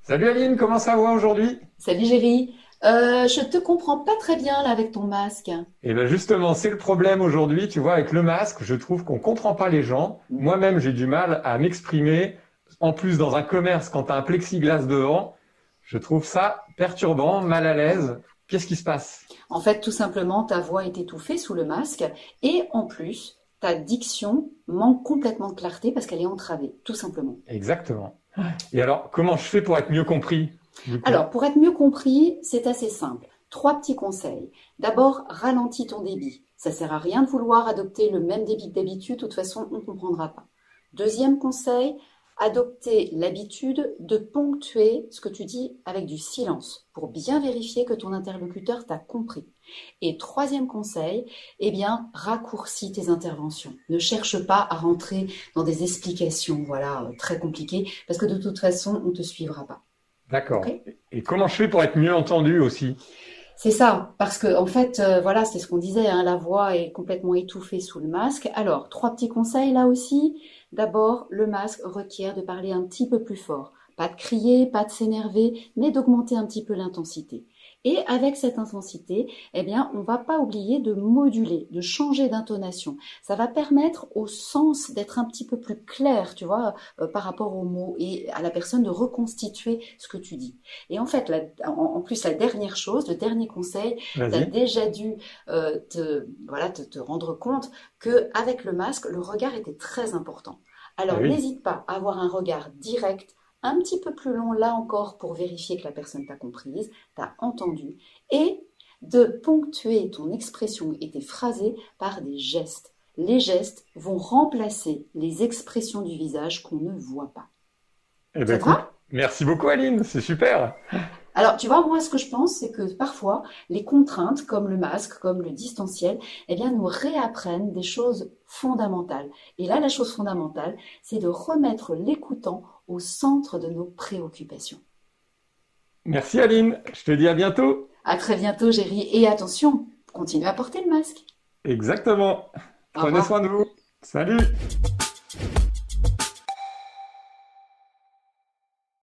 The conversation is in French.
Salut Aline, comment ça va aujourd'hui? Salut Géry. Je te comprends pas très bien là avec ton masque. Eh bien justement, c'est le problème aujourd'hui, tu vois, avec le masque, je trouve qu'on comprend pas les gens. Moi-même, j'ai du mal à m'exprimer. En plus, dans un commerce, quand tu as un plexiglas devant, je trouve ça perturbant, mal à l'aise. Qu'est-ce qui se passe? En fait, tout simplement, ta voix est étouffée sous le masque et en plus, ta diction manque complètement de clarté parce qu'elle est entravée, tout simplement. Exactement. Et alors, comment je fais pour être mieux compris, du coup? Alors, pour être mieux compris, c'est assez simple. Trois petits conseils. D'abord, ralentis ton débit. Ça sert à rien de vouloir adopter le même débit que d'habitude, de toute façon, on ne comprendra pas. Deuxième conseil, adopter l'habitude de ponctuer ce que tu dis avec du silence pour bien vérifier que ton interlocuteur t'a compris. Et troisième conseil, eh bien, raccourcis tes interventions. Ne cherche pas à rentrer dans des explications, voilà, très compliquées, parce que de toute façon, on ne te suivra pas. Ok? D'accord. Et comment je fais pour être mieux entendu aussi? C'est ça, parce que en fait, voilà, c'est ce qu'on disait, hein, la voix est complètement étouffée sous le masque. Alors, trois petits conseils là aussi. D'abord, le masque requiert de parler un petit peu plus fort. Pas de crier, pas de s'énerver, mais d'augmenter un petit peu l'intensité. Et avec cette intensité, eh bien, on va pas oublier de moduler, de changer d'intonation. Ça va permettre au sens d'être un petit peu plus clair, tu vois, par rapport aux mots et à la personne de reconstituer ce que tu dis. Et en fait, en plus, la dernière chose, le dernier conseil, tu as Vas-y. déjà dû te rendre compte qu'avec le masque, le regard était très important. Eh Alors, oui. n'hésite pas à avoir un regard direct, un petit peu plus long là encore pour vérifier que la personne t'a comprise, t'a entendu, et de ponctuer ton expression et tes phrasés par des gestes. Les gestes vont remplacer les expressions du visage qu'on ne voit pas. Eh ben Ça te écoute, va? merci beaucoup Aline, c'est super. Alors, tu vois, moi, ce que je pense, c'est que parfois, les contraintes, comme le masque, comme le distanciel, eh bien, nous réapprennent des choses fondamentales. Et là, la chose fondamentale, c'est de remettre l'écoutant au centre de nos préoccupations. Merci Aline, je te dis à bientôt. À très bientôt, Géry. Et attention, continue à porter le masque. Exactement. Au Prenez soin revoir. de vous. Salut!